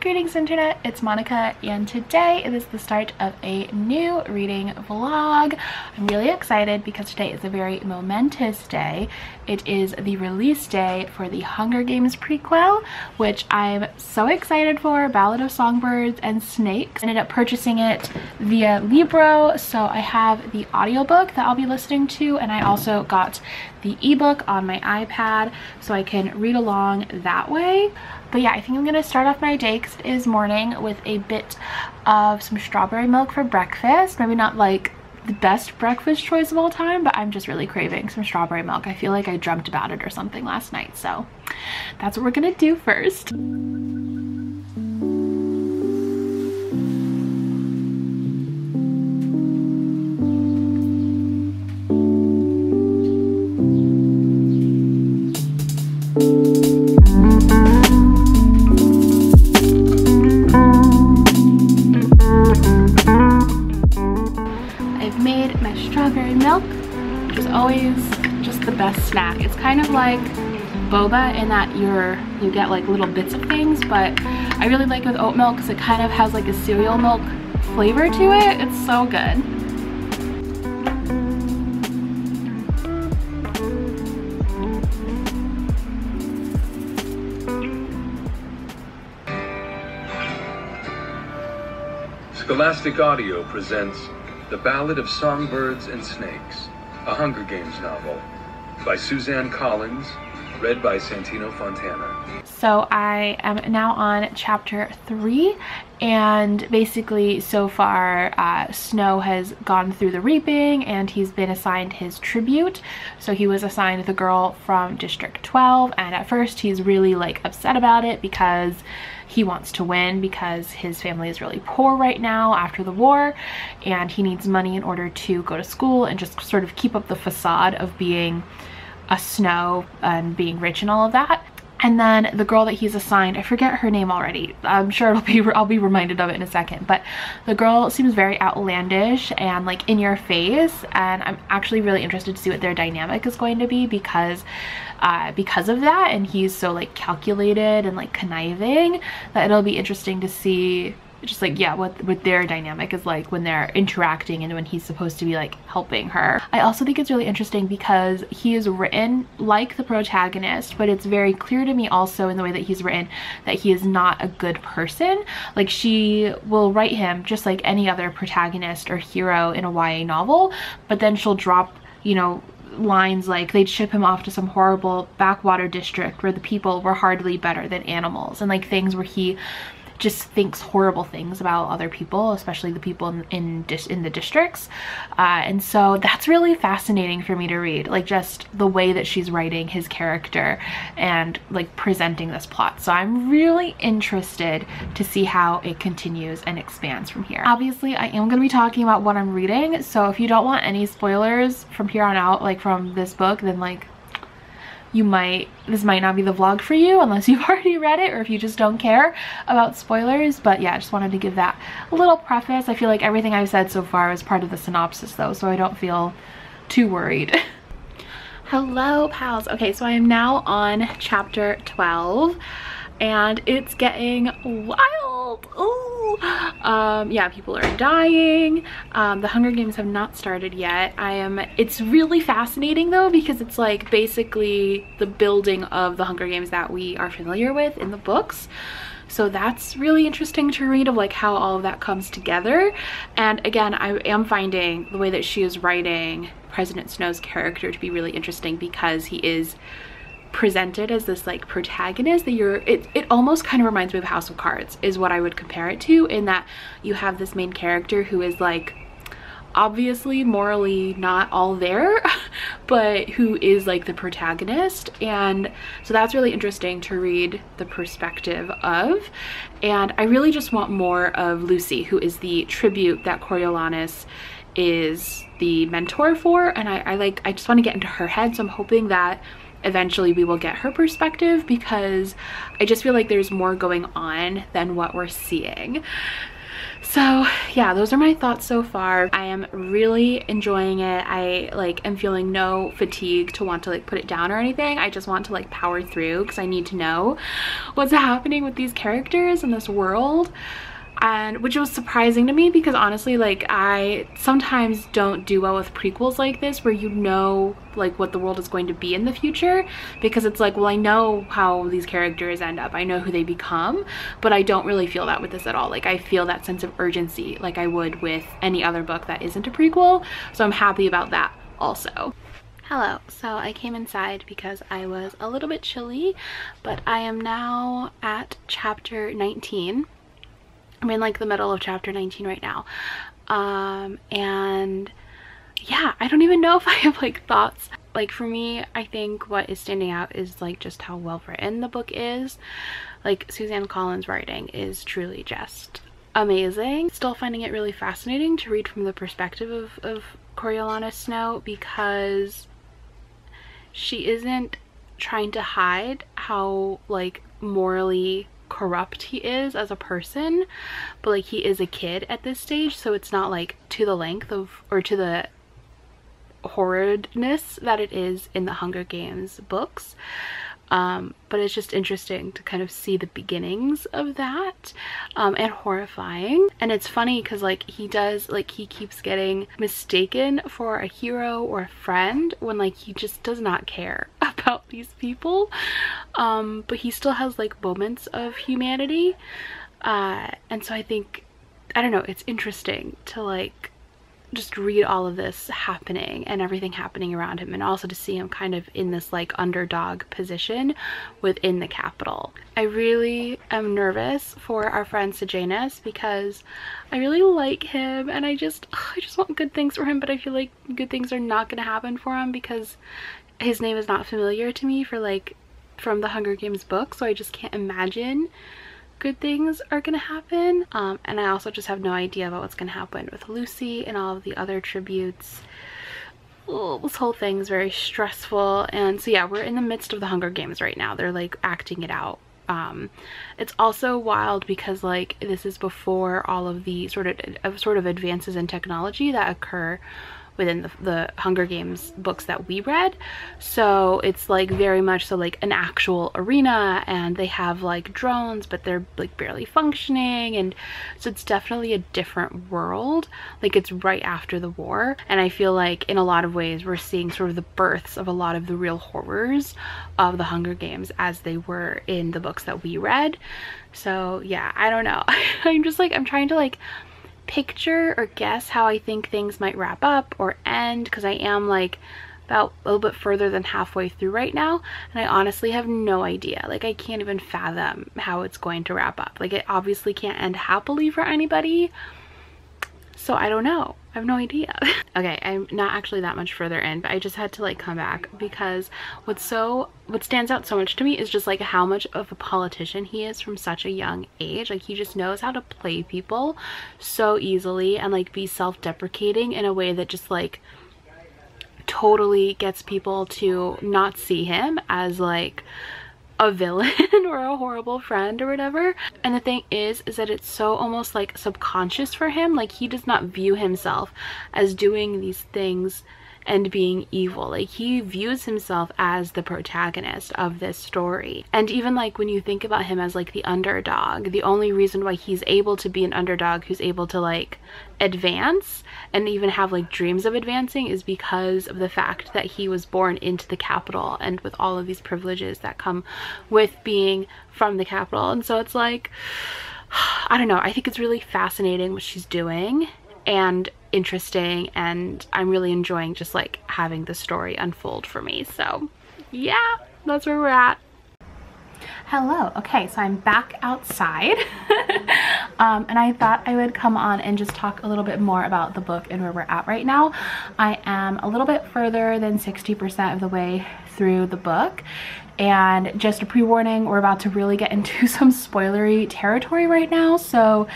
Greetings internet, it's Monica, and today it is the start of a new reading vlog. I'm really excited because today is a very momentous day. It is the release day for the Hunger Games prequel, which I'm so excited for, Ballad of Songbirds and Snakes. I ended up purchasing it via Libro, so I have the audiobook that I'll be listening to, and I also got the ebook on my iPad so I can read along that way. But yeah, I think I'm gonna start off my day, because it is morning, with a bit of some strawberry milk for breakfast. Maybe not like the best breakfast choice of all time, but I'm just really craving some strawberry milk. I feel like I dreamt about it or something last night, so that's what we're gonna do first. Milk, which is always just the best snack. It's kind of like boba in that you get like little bits of things, but I really like it with oat milk because it kind of has like a cereal milk flavor to it. It's so good. Scholastic Audio presents The Ballad of Songbirds and Snakes, a Hunger Games novel by Suzanne Collins, read by Santino Fontana. So I am now on chapter 3, and basically so far Snow has gone through the reaping and he's been assigned his tribute. So he was assigned the girl from District 12, and at first he's really like upset about it because he wants to win, because his family is really poor right now after the war and he needs money in order to go to school and just sort of keep up the facade of being a Snow and being rich and all of that. And then the girl that he's assigned, I forget her name already. I'm sure I'll be reminded of it in a second, but the girl seems very outlandish and like in your face, and I'm actually really interested to see what their dynamic is going to be because of that, and he's so like calculated and like conniving that it'll be interesting to see just like, yeah, what their dynamic is like when they're interacting and when he's supposed to be like helping her. I also think it's really interesting because he is written like the protagonist, but it's very clear to me also in the way that he's written that he is not a good person. Like, she will write him just like any other protagonist or hero in a YA novel, but then she'll drop, you know, lines like they'd ship him off to some horrible backwater district where the people were hardly better than animals, and like things where he just thinks horrible things about other people, especially the people in the districts, and so that's really fascinating for me to read, like just the way that she's writing his character and like presenting this plot. So I'm really interested to see how it continues and expands from here. Obviously I am going to be talking about what I'm reading, so if you don't want any spoilers from here on out, like from this book, then like this might not be the vlog for you unless you've already read it or if you just don't care about spoilers. But yeah, I just wanted to give that a little preface. I feel like everything I've said so far is part of the synopsis though, so I don't feel too worried. Hello pals. Okay, so I am now on chapter 12 and it's getting wild. Ooh. Yeah, people are dying. The Hunger Games have not started yet. It's really fascinating though, because it's like basically the building of the Hunger Games that we are familiar with in the books. So that's really interesting to read, of like how all of that comes together. And again, I am finding the way that she is writing President Snow's character to be really interesting, because he is presented as this like protagonist that it almost kind of reminds me of House of Cards is what I would compare it to, in that you have this main character who is like obviously morally not all there but who is like the protagonist, and so that's really interesting to read the perspective of. And I really just want more of Lucy, who is the tribute that Coriolanus is the mentor for, and I just want to get into her head, so I'm hoping that eventually we will get her perspective, because I just feel like there's more going on than what we're seeing. So yeah, those are my thoughts so far. I am really enjoying it. I like am feeling no fatigue to want to like put it down or anything. I just want to like power through because I need to know what's happening with these characters in this world. And which was surprising to me because honestly, like, I sometimes don't do well with prequels like this where you know like what the world is going to be in the future, because it's like, well, I know how these characters end up, I know who they become, but I don't really feel that with this at all. Like, I feel that sense of urgency like I would with any other book that isn't a prequel, so I'm happy about that also. Hello, so I came inside because I was a little bit chilly, but I am now at chapter 19. I'm in like the middle of chapter 19 right now. And yeah, I don't even know if I have like thoughts. Like for me, I think what is standing out is like just how well written the book is. Like Suzanne Collins' writing is truly just amazing. Still finding it really fascinating to read from the perspective of Coriolanus Snow, because she isn't trying to hide how like morally corrupt he is as a person, but like he is a kid at this stage, so it's not like to the length of, or to the horridness that it is in the Hunger Games books. But it's just interesting to kind of see the beginnings of that, and horrifying. And it's funny because like he keeps getting mistaken for a hero or a friend when like he just does not care about these people, but he still has like moments of humanity, and so I think, I don't know, it's interesting to like just read all of this happening and everything happening around him, and also to see him kind of in this like underdog position within the capital. I really am nervous for our friend Sejanus because I really like him and I just want good things for him, but I feel like good things are not going to happen for him because his name is not familiar to me for like from the Hunger Games book, so I just can't imagine good things are gonna happen. And I also just have no idea about what's gonna happen with Lucy and all of the other tributes. Oh, this whole thing is very stressful. And so yeah, we're in the midst of the Hunger Games right now. They're like acting it out. It's also wild because like this is before all of the sort of advances in technology that occur within the Hunger Games books that we read. So it's like very much so like an actual arena, and they have like drones, but they're like barely functioning, and so it's definitely a different world. Like it's right after the war, and I feel like in a lot of ways we're seeing sort of the births of a lot of the real horrors of the Hunger Games as they were in the books that we read. So yeah, I don't know. I'm trying to like picture or guess how I think things might wrap up or end, because I am like about a little bit further than halfway through right now, and I honestly have no idea. Like I can't even fathom how it's going to wrap up. Like it obviously can't end happily for anybody, so I don't know. I have no idea. Okay, I'm not actually that much further in, but I just had to like come back because what stands out so much to me is just like how much of a politician he is from such a young age. Like he just knows how to play people so easily and like be self-deprecating in a way that just like totally gets people to not see him as like a villain or a horrible friend or whatever. And the thing is that it's so almost like subconscious for him. Like he does not view himself as doing these things and being evil. Like he views himself as the protagonist of this story. And even like when you think about him as like the underdog, the only reason why he's able to be an underdog who's able to like advance and even have like dreams of advancing is because of the fact that he was born into the capital and with all of these privileges that come with being from the capital. And so it's like, I don't know, I think it's really fascinating what she's doing and interesting, and I'm really enjoying just like having the story unfold for me. So yeah, that's where we're at. Hello. Okay, so I'm back outside and I thought I would come on and just talk a little bit more about the book and where we're at right now. I am a little bit further than 60% of the way through the book, and just a pre-warning, we're about to really get into some spoilery territory right now, so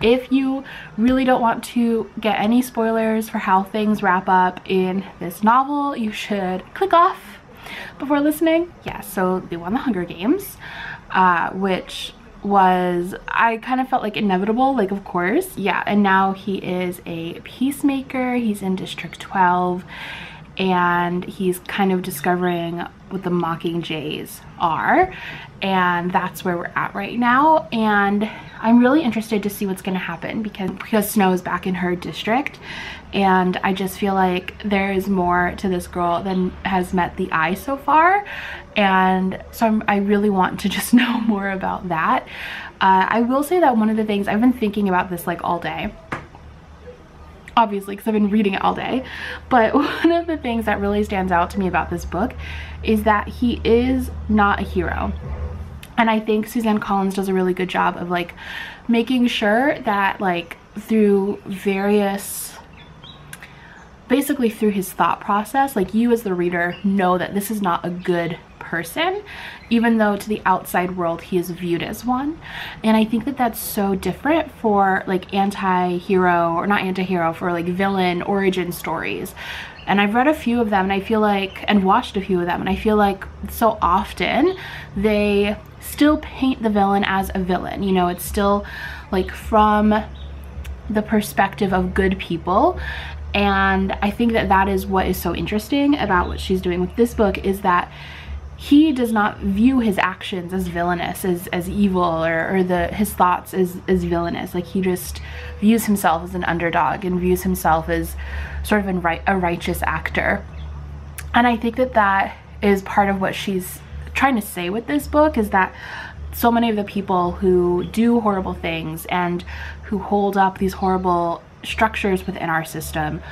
if you really don't want to get any spoilers for how things wrap up in this novel, you should click off before listening. Yeah, so they won the Hunger Games, which I kind of felt like inevitable, like of course. Yeah, and now he is a peacemaker. He's in District 12 and he's kind of discovering what the Mockingjays are, and that's where we're at right now. And I'm really interested to see what's going to happen because Snow is back in her district, and I just feel like there is more to this girl than has met the eye so far, and so I really want to just know more about that. I will say that one of the things I've been thinking about this like all day, obviously because I've been reading it all day, but one of the things that really stands out to me about this book is that he is not a hero. And I think Suzanne Collins does a really good job of like making sure that like through various, basically through his thought process, like you as the reader know that this is not a good person, even though to the outside world he is viewed as one. And I think that that's so different for like anti-hero, or not anti-hero, for like villain origin stories. And I've read a few of them, and I feel like, and watched a few of them, and I feel like so often they still paint the villain as a villain. You know, it's still like from the perspective of good people. And I think that that is what is so interesting about what she's doing with this book, is that he does not view his actions as villainous, as evil, or his thoughts as villainous. Like he just views himself as an underdog and views himself as sort of a righteous actor. And I think that that is part of what she's trying to say with this book, is that so many of the people who do horrible things and who hold up these horrible structures within our system,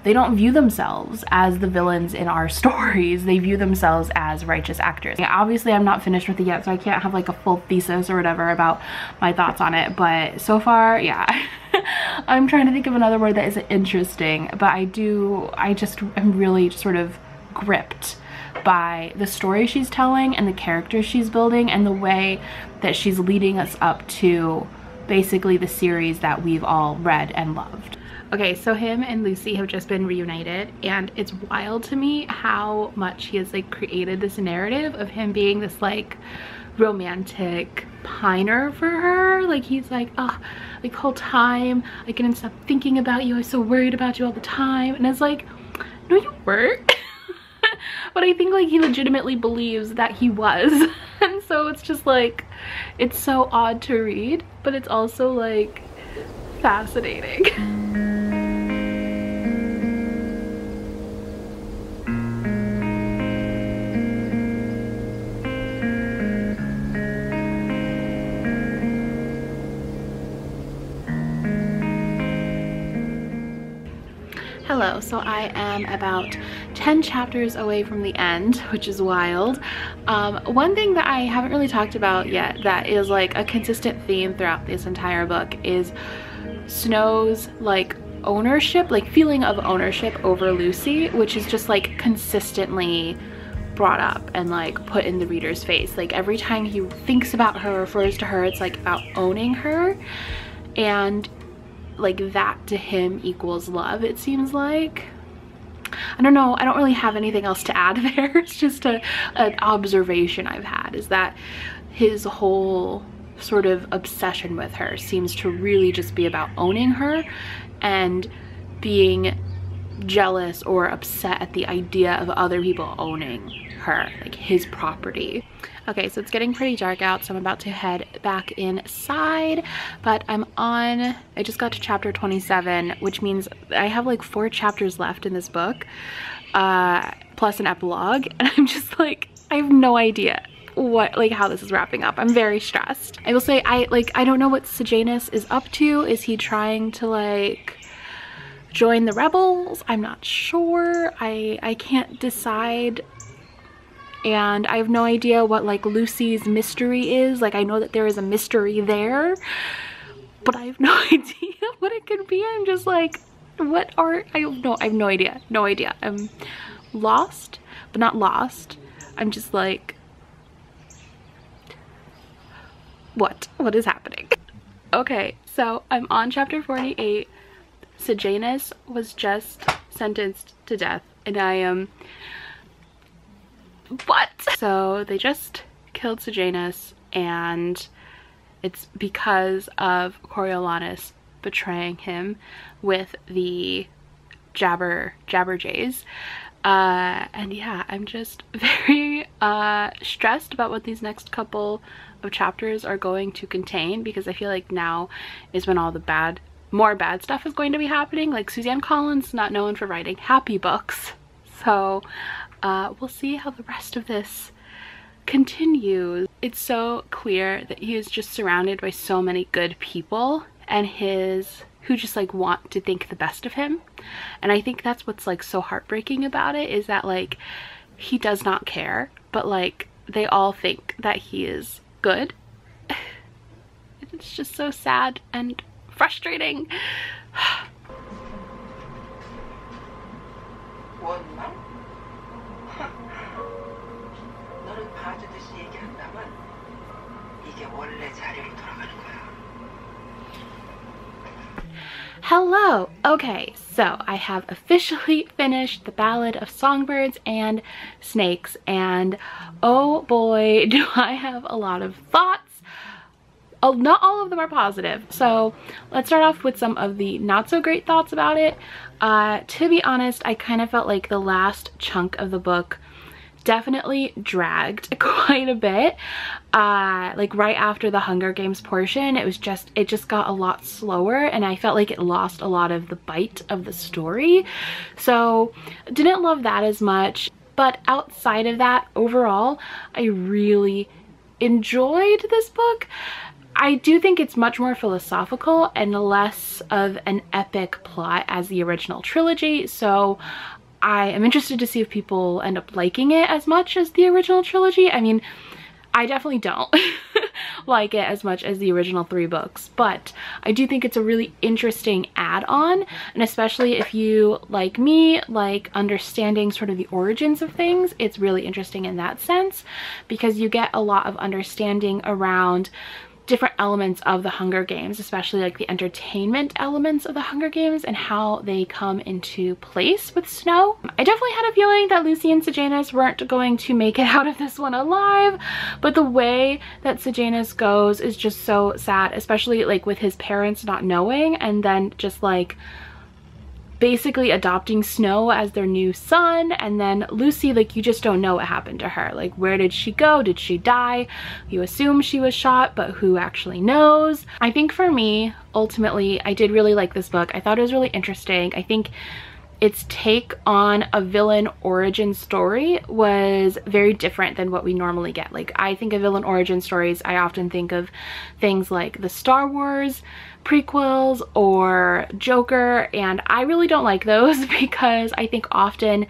they don't view themselves as the villains in our stories. They view themselves as righteous actors. Yeah, obviously I'm not finished with it yet, so I can't have like a full thesis or whatever about my thoughts on it, but so far, yeah. I'm trying to think of another word that isn't interesting, but I just am really sort of gripped by the story she's telling and the characters she's building and the way that she's leading us up to basically the series that we've all read and loved. Okay, so him and Lucy have just been reunited, and it's wild to me how much he has like created this narrative of him being this like romantic piner for her. Like he's like, oh, like the whole time I couldn't stop thinking about you, I was so worried about you all the time. And it's like, no you weren't. But I think like he legitimately believes that he was. And so it's just like, it's so odd to read, but it's also like fascinating. Hello, so I am about 10 chapters away from the end, which is wild. One thing that I haven't really talked about yet that is like a consistent theme throughout this entire book is Snow's like ownership, like feeling of ownership over Lucy, which is just like consistently brought up and like put in the reader's face. Like every time he thinks about her, refers to her, it's like about owning her, and like that to him equals love, it seems like. I don't know, I don't really have anything else to add there. It's just an observation I've had, is that his whole sort of obsession with her seems to really just be about owning her and being jealous or upset at the idea of other people owning her, like his property. Okay, so it's getting pretty dark out, so I'm about to head back inside, but I just got to chapter 27, which means I have like 4 chapters left in this book, plus an epilogue, and I'm just like, I have no idea how this is wrapping up. I'm very stressed. I will say, I don't know what Sejanus is up to. Is he trying to like join the rebels? I'm not sure. I can't decide. And I have no idea what like Lucy's mystery is. Like I know that there is a mystery there, but I have no idea what it could be. I'm just like, I have no idea. I'm lost, but not lost. I'm just like, what is happening? Okay, so I'm on chapter 48. Sejanus was just sentenced to death, and I am what? So they just killed Sejanus, and it's because of Coriolanus betraying him with the Jabberjays. And yeah, I'm just very stressed about what these next couple of chapters are going to contain, because I feel like now is when all the more bad stuff is going to be happening. Like, Suzanne Collins is not known for writing happy books, so we'll see how the rest of this continues. It's so clear that he is just surrounded by so many good people, and who just like want to think the best of him. And I think that's what's like so heartbreaking about it, is that like he does not care, but like they all think that he is good. It's just so sad and frustrating. Hello! Okay, so I have officially finished the Ballad of Songbirds and Snakes, and oh boy, do I have a lot of thoughts. Oh, not all of them are positive. So let's start off with some of the not so great thoughts about it. To be honest, I kind of felt like the last chunk of the book definitely dragged quite a bit. Like right after the Hunger Games portion, it just got a lot slower, and I felt like it lost a lot of the bite of the story. So didn't love that as much, but outside of that, overall, I really enjoyed this book. I do think it's much more philosophical and less of an epic plot as the original trilogy, so I am interested to see if people end up liking it as much as the original trilogy. I mean, I definitely don't like it as much as the original 3 books, but I do think it's a really interesting add-on, and especially if you, like me, like understanding sort of the origins of things, it's really interesting in that sense, because you get a lot of understanding around different elements of the Hunger Games, especially like the entertainment elements of the Hunger Games and how they come into place with Snow. I definitely had a feeling that Lucy and Sejanus weren't going to make it out of this one alive, but the way that Sejanus goes is just so sad, especially like with his parents not knowing, and then just like basically adopting Snow as their new son, and then Lucy, like, you just don't know what happened to her. Like, where did she go? Did she die? You assume she was shot, but who actually knows? I think for me, ultimately, I did really like this book. I thought it was really interesting. I think its take on a villain origin story was very different than what we normally get. Like, I think of villain origin stories, I often think of things like the Star Wars prequels or Joker, and I really don't like those because I think often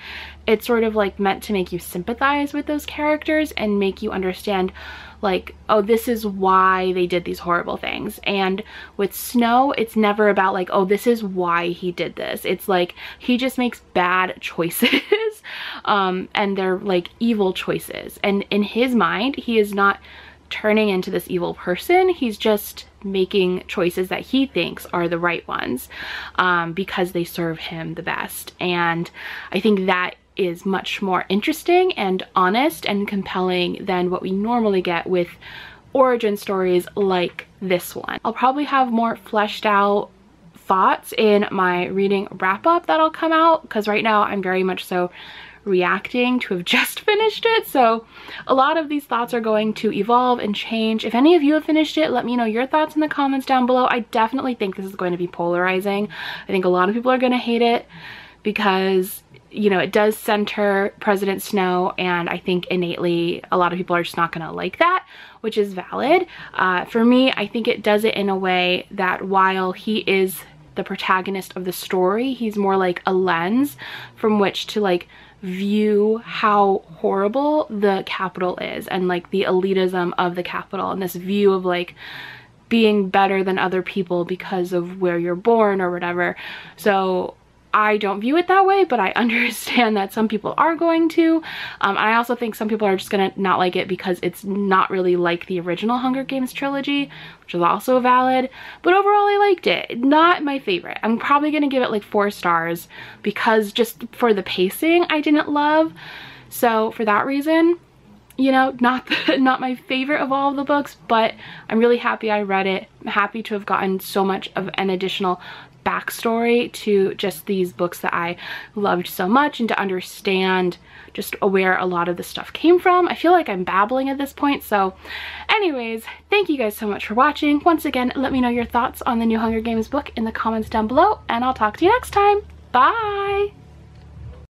it's sort of like meant to make you sympathize with those characters and make you understand like, oh, this is why they did these horrible things. And with Snow, it's never about like, oh, this is why he did this. It's like he just makes bad choices and they're like evil choices, and in his mind he is not turning into this evil person. He's just making choices that he thinks are the right ones because they serve him the best. And I think that is much more interesting and honest and compelling than what we normally get with origin stories like this one. I'll probably have more fleshed out thoughts in my reading wrap-up that'll come out, because right now I'm very much so reacting to have just finished it, so a lot of these thoughts are going to evolve and change. If any of you have finished it, let me know your thoughts in the comments down below. I definitely think this is going to be polarizing. I think a lot of people are going to hate it because, you know, it does center President Snow, and I think innately a lot of people are just not going to like that, which is valid. For me, I think it does it in a way that while he is the protagonist of the story, he's more like a lens from which to like view how horrible the capital is, and like the elitism of the capital, and this view of like being better than other people because of where you're born or whatever. So I don't view it that way, but I understand that some people are going to. I also think some people are just gonna not like it because it's not really like the original Hunger Games trilogy, which is also valid. But overall, I liked it. Not my favorite. I'm probably gonna give it like 4 stars because just for the pacing I didn't love. So for that reason, you know, not my favorite of all of the books, but I'm really happy I read it. I'm happy to have gotten so much of an additional backstory to just these books that I loved so much, and to understand just where a lot of the stuff came from. I feel like I'm babbling at this point. So anyways, thank you guys so much for watching. Once again, let me know your thoughts on the new Hunger Games book in the comments down below, and I'll talk to you next time. Bye!